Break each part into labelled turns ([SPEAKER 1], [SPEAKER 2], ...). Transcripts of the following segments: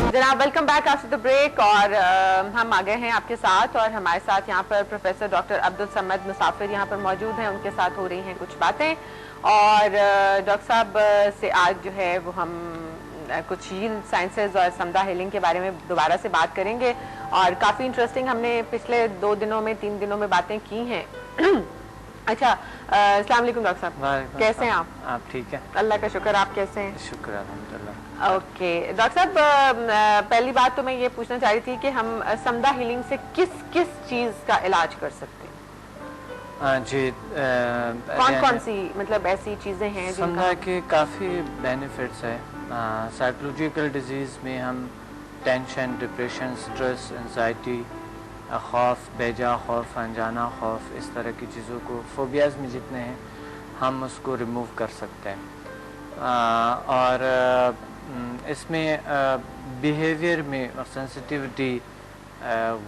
[SPEAKER 1] जनाब welcome back after the break और हम आ गए हैं आपके साथ और हमारे साथ यहाँ पर प्रोफेसर डॉक्टर अब्दुल समद मुसाफिर यहाँ पर मौजूद हैं, उनके साथ हो रही हैं कुछ बातें और डॉक्टर साहब से आज जो है वो हम कुछ हील साइंसेज और समदा हीलिंग के बारे में दोबारा से बात करेंगे और काफ़ी इंटरेस्टिंग हमने पिछले 3 दिनों में बातें की हैं। अच्छा, अस्सलाम वालेकुम डॉक्टर साहब, कैसे हैं आप
[SPEAKER 2] ठीक है,
[SPEAKER 1] अल्लाह का शुक्र, आप कैसे हैं?
[SPEAKER 2] शुक्र अल्हम्दुलिल्लाह।
[SPEAKER 1] ओके डॉक्टर साहब, पहली बात तो मैं ये पूछना चाह रही थी कि हम समदा हीलिंग से किस किस चीज़ का इलाज कर सकते हैं?
[SPEAKER 2] जी,
[SPEAKER 1] कौन कौन सी मतलब ऐसी चीज़ें हैं
[SPEAKER 2] समदा के काफ़ी बेनिफिट्स है। साइकोलॉजिकल डिजीज़ में हम टेंशन, डिप्रेशन, स्ट्रेस, एंजाइटी, खौफ, बेजा खौफ, अनजाना खौफ, इस तरह की चीज़ों को, फोबियाज़ में जितने हैं हम उसको रिमूव कर सकते हैं। और इसमें बिहेवियर में सेंसिटिविटी,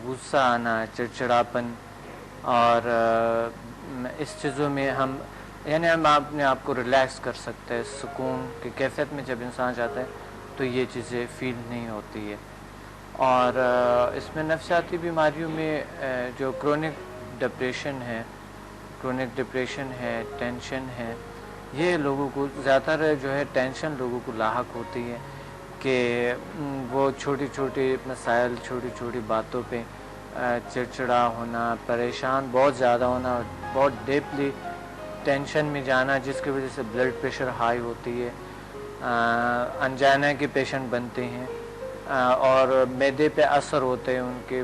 [SPEAKER 2] गुस्सा आना, चिड़चिड़ापन और इस चीज़ों में हम अपने आप को रिलैक्स कर सकते हैं। सुकून की कैफियत में जब इंसान जाता है तो ये चीज़ें फील नहीं होती है। और इसमें नफ्सियाती बीमारियों में जो क्रोनिक डिप्रेशन है, टेंशन है, ये लोगों को ज़्यादातर जो है टेंशन लोगों को लाहक होती है कि वो छोटी छोटी मसाइल, छोटी छोटी बातों पे चिड़चिड़ा होना, परेशान बहुत ज़्यादा होना, बहुत डीपली टेंशन में जाना, जिसकी वजह से ब्लड प्रेशर हाई होती है, अंजाना के पेशेंट बनते हैं और मैदे पे असर होते हैं, उनके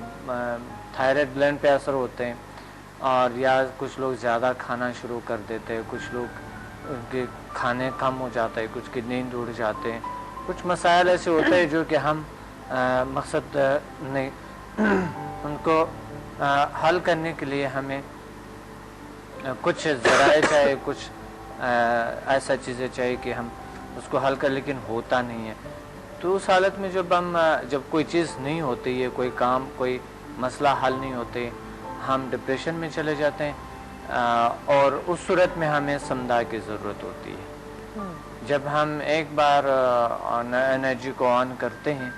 [SPEAKER 2] थायराइड ग्लैंड पे असर होते हैं और या कुछ लोग ज़्यादा खाना शुरू कर देते हैं, कुछ लोग उनके खाने कम हो जाता है, कुछ की नींद उड़ जाते हैं, कुछ मसाइल ऐसे होते हैं जो कि हम मकसद नहीं उनको हल करने के लिए हमें कुछ ज़राए चाहिए, कुछ ऐसा चीज़ें चाहिए कि हम उसको हल कर, लेकिन होता नहीं है। तो उस हालत में जब कोई चीज़ नहीं होती है, कोई काम, कोई मसला हल नहीं होते, हम डिप्रेशन में चले जाते हैं और उस सूरत में हमें समदा की ज़रूरत होती है। जब हम एक बार एनर्जी को ऑन करते हैं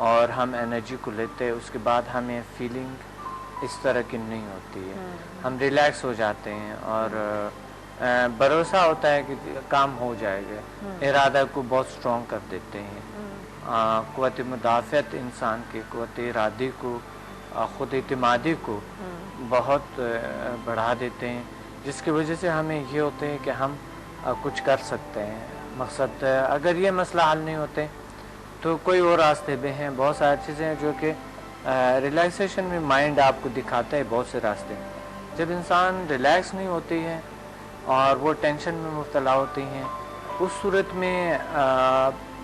[SPEAKER 2] और हम एनर्जी को लेते हैं, उसके बाद हमें फीलिंग इस तरह की नहीं होती है, हम रिलैक्स हो जाते हैं और भरोसा होता है कि काम हो जाएगा, इरादा को बहुत स्ट्रॉन्ग कर देते हैं, क़ुव्वत मुदाफ़अत इंसान की क़ुव्वत इरादी को, ख़ुद इत्मीदी को बहुत बढ़ा देते हैं, जिसकी वजह से हमें ये होते हैं कि हम कुछ कर सकते हैं। मकसद अगर ये मसला हल नहीं होते तो कोई और रास्ते भी हैं, बहुत सारी चीज़ें हैं जो कि रिलैक्सेशन में माइंड आपको दिखाता है बहुत से रास्ते। जब इंसान रिलैक्स नहीं होती है और वो टेंशन में मुब्तला होती हैं, उस सूरत में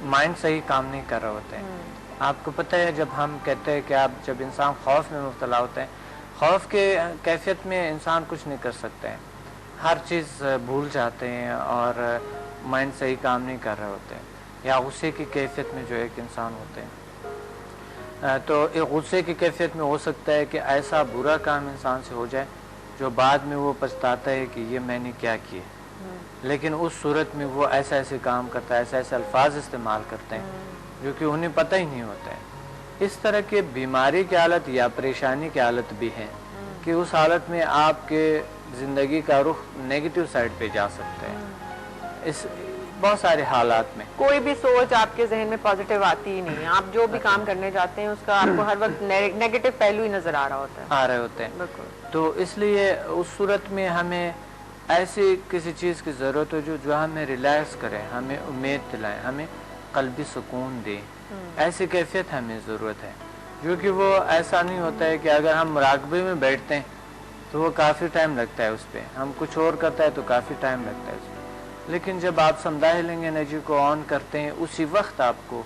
[SPEAKER 2] माइंड सही काम नहीं कर रहे होते हैं। आपको पता है, जब हम कहते हैं कि जब इंसान खौफ में मुब्तला होता है, खौफ के कैफियत में इंसान कुछ नहीं कर सकते हैं, हर चीज़ भूल जाते हैं और माइंड सही काम नहीं कर रहे होते हैं, या गुस्से की कैफियत में जो एक इंसान होते हैं। तो एक गुस्से की कैफियत में हो सकता है कि ऐसा बुरा काम इंसान से हो जाए जो बाद में वो पछताता है कि ये मैंने क्या किया, लेकिन उस सूरत में वो ऐसा ऐसे काम करता है, ऐसे ऐसे अल्फाज इस्तेमाल करते हैं जो कि उन्हें पता ही नहीं होता है। इस तरह के बीमारी की हालत या परेशानी की हालत भी है कि उस हालत में आपके ज़िंदगी का रुख नेगेटिव साइड पे जा सकता है। इस बहुत सारे हालात में
[SPEAKER 1] कोई भी सोच आपके जहन में पॉजिटिव आती ही नहीं है, आप जो भी काम करने जाते हैं उसका आपको हर वक्त नेगेटिव पहलू ही नजर आ रहे होते हैं।
[SPEAKER 2] तो इसलिए उस सूरत में हमें ऐसी किसी चीज़ की ज़रूरत है जो हमें रिलैक्स करे, हमें उम्मीद दिलाए, हमें क़ल्बी सुकून दे। ऐसी कैफियत हमें ज़रूरत है जो कि वो ऐसा नहीं होता है कि अगर हम मुराकबे में बैठते हैं तो वो काफ़ी टाइम लगता है उस पर, हम कुछ और करता है तो काफ़ी टाइम लगता है उस पर। लेकिन जब आप समदा हीलिंग एनर्जी को ऑन करते हैं, उसी वक्त आपको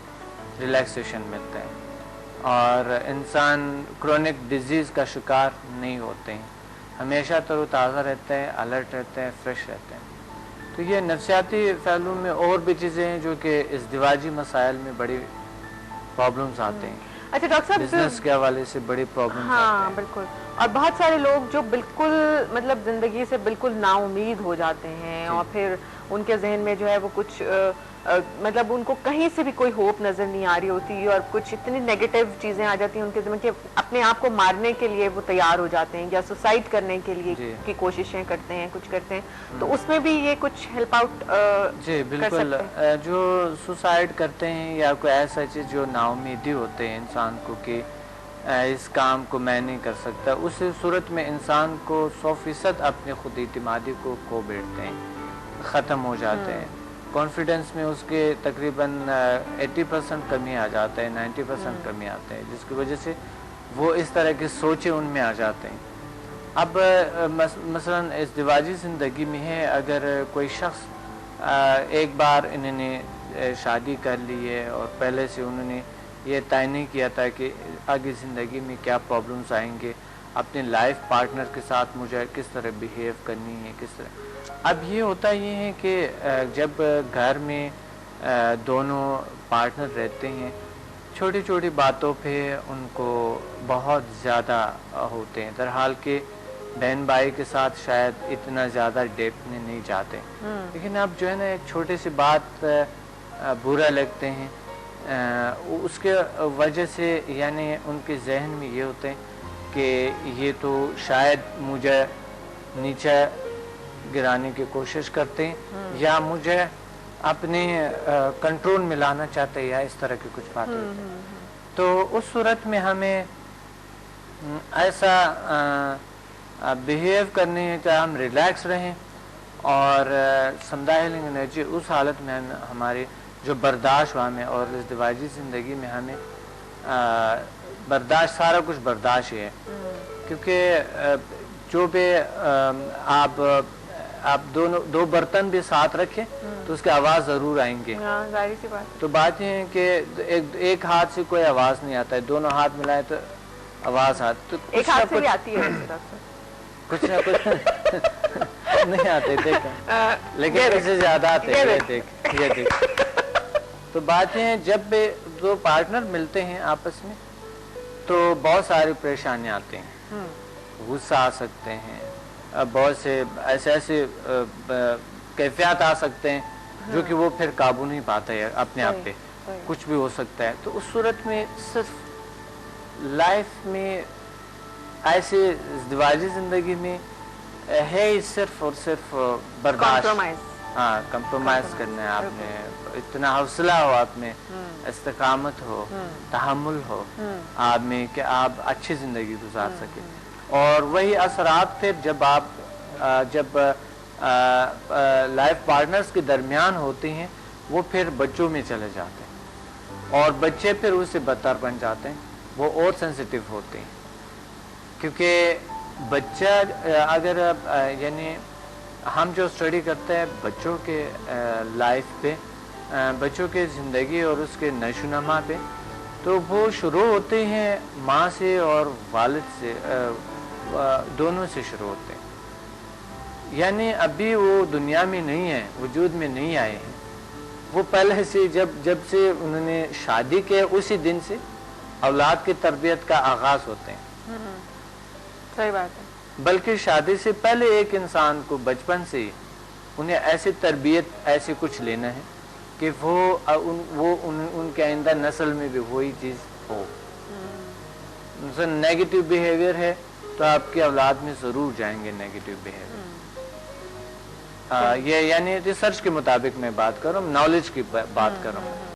[SPEAKER 2] रिलैक्सेशन मिलता है और इंसान क्रोनिक डिजीज़ का शिकार नहीं होते हैं, हमेशा तरोताज़ा रहते हैं, अलर्ट रहते हैं, फ्रेश रहते हैं। तो ये नफ्सियाती पहलू में और भी चीज़ें हैं जो कि इज़दिवाजी मसाइल में बड़ी प्रॉब्लम्स आते हैं।
[SPEAKER 1] अच्छा डॉक्टर साहब,
[SPEAKER 2] बिजनेस के हवाले से बड़ी प्रॉब्लम।
[SPEAKER 1] हाँ बिल्कुल। اور بہت سارے لوگ جو بالکل مطلب زندگی سے بالکل نا امید ہو جاتے ہیں اور پھر ان کے ذہن میں جو ہے وہ کچھ مطلب ان کو کہیں سے بھی کوئی ہوپ نظر نہیں آ رہی ہوتی اور کچھ اتنی نیگیٹو چیزیں آ جاتی ہیں ان کے ذہن کہ اپنے آپ کو مارنے کے لیے وہ تیار ہو جاتے ہیں یا سوسائڈ کرنے کے لیے کی کوششیں کرتے ہیں کچھ کرتے ہیں, تو اس میں بھی یہ کچھ ہیلپ آؤٹ
[SPEAKER 2] جی بالکل. جو سوسائڈ کرتے ہیں یا کوئی ایسا چیز جو نا امیدی ہوتے ہیں انسان کو کہ اس کام کو میں نہیں کر سکتا, اس صورت میں انسان کو 100% اپنے خود اعتمادی کو کھو بیٹھتے ہیں, ختم ہو جاتے ہیں. کانفیڈنس میں اس کے تقریباً 80% کمی آ جاتا ہے, 90% کمی آتے ہیں, جس کی وجہ سے وہ اس طرح کی سوچیں ان میں آ جاتے ہیں. اب مثلا ازدواجی زندگی میں ہے, اگر کوئی شخص ایک بار انہوں نے شادی کر لی ہے اور پہلے سے انہوں نے یہ طے نہیں کیا تھا کہ آگے زندگی میں کیا پرابلمس آئیں گے, اپنے لائف پارٹنر کے ساتھ مجھے کس طرح بیہیو کرنی ہے, کس طرح. اب یہ ہوتا یہ ہے کہ جب گھر میں دونوں پارٹنر رہتے ہیں, چھوٹی چھوٹی باتوں پہ ان کو بہت زیادہ ہوتے ہیں, درحال کہ بہن بھائی کے ساتھ شاید اتنا زیادہ ڈیپ میں نہیں جاتے, لیکن اب جو ہے نا ایک چھوٹی سی بات برا لگتے ہیں, اس کے وجہ سے یعنی ان کے ذہن میں یہ ہوتے ہیں کہ یہ تو شاید مجھے نیچے گرانے کی کوشش کرتے ہیں یا مجھے اپنے کنٹرول میں لانا چاہتے ہیں یا اس طرح کی کچھ باتیں ہوتی ہیں. تو اس صورت میں ہمیں ایسا بیہیو کرنی ہے کہ ہم ریلیکس رہیں اور سمدائلنگ انرجی اس حالت میں ہماری جو برداشت ہمیں, اور ازدواجی زندگی میں ہمیں برداشت سارا کچھ برداشت ہے, کیونکہ جو بھی آپ دو برتن بھی ساتھ رکھیں تو اس کی آواز ضرور آئیں گے.
[SPEAKER 1] ظاہر سی بات.
[SPEAKER 2] تو بات یہ ہے کہ ایک ہاتھ سے کوئی آواز نہیں آتا ہے, دونوں ہاتھ ملائے تو آواز آتی, تو
[SPEAKER 1] ایک ہاتھ سے بھی آتی ہے
[SPEAKER 2] کچھ نہ کچھ نہیں آتے دیکھ, لیکن اس سے زیادہ آتے ہیں. یہ دیکھ. تو بات یہ ہے جب بھی دو پارٹنر ملتے ہیں آپس میں تو بہت ساری پریشانیاں آتے ہیں, غصہ آ سکتے ہیں, بہت سے ایسے کیفیات آ سکتے ہیں جو کہ وہ پھر قابو نہیں پاتا ہے اپنے آپ پہ, کچھ بھی ہو سکتا ہے. تو اس صورت میں صرف لائف میں ایسے ازدواجی زندگی میں ہے صرف اور صرف برداشت, کمپرومائز کرنا ہے. آپ نے اتنا حوصلہ ہو, آپ میں استقامت ہو, تحمل ہو آپ میں کہ آپ اچھی زندگی گزار سکیں. اور وہی اثرات پھر جب لائف پارٹنرز کے درمیان ہوتے ہیں وہ پھر بچوں میں چلے جاتے ہیں, اور بچے پھر اس سے بدتر بن جاتے ہیں, وہ اور سینسیٹیو ہوتے ہیں. کیونکہ بچہ اگر یعنی ہم جو اسٹڈی کرتے ہیں بچوں کے لائف پہ, بچوں کے زندگی اور اس کے نشو و نما پہ, تو وہ شروع ہوتے ہیں ماں سے اور والد سے, دونوں سے شروع ہوتے ہیں. یعنی ابھی وہ دنیا میں نہیں ہے, وجود میں نہیں آئے ہیں, وہ پہلے سے جب سے انہوں نے شادی کی اسی دن سے اولاد کی تربیت کا آغاز ہوتے ہیں.
[SPEAKER 1] صحیح بات ہے.
[SPEAKER 2] بلکہ شادی سے پہلے ایک انسان کو بچپن سے ہی انہیں ایسی تربیت ایسے کچھ لینا ہے کہ وہ ان کے آئندہ نسل میں بھی وہی چیز ہو. مثلا نیگیٹو بیہیویئر ہے تو آپ کی اولاد میں ضرور جائیں گے نیگیٹو بیہیویئر. یہ یعنی ریسرچ کے مطابق میں بات کر رہا ہوں, نالج کی بات کر رہا ہوں.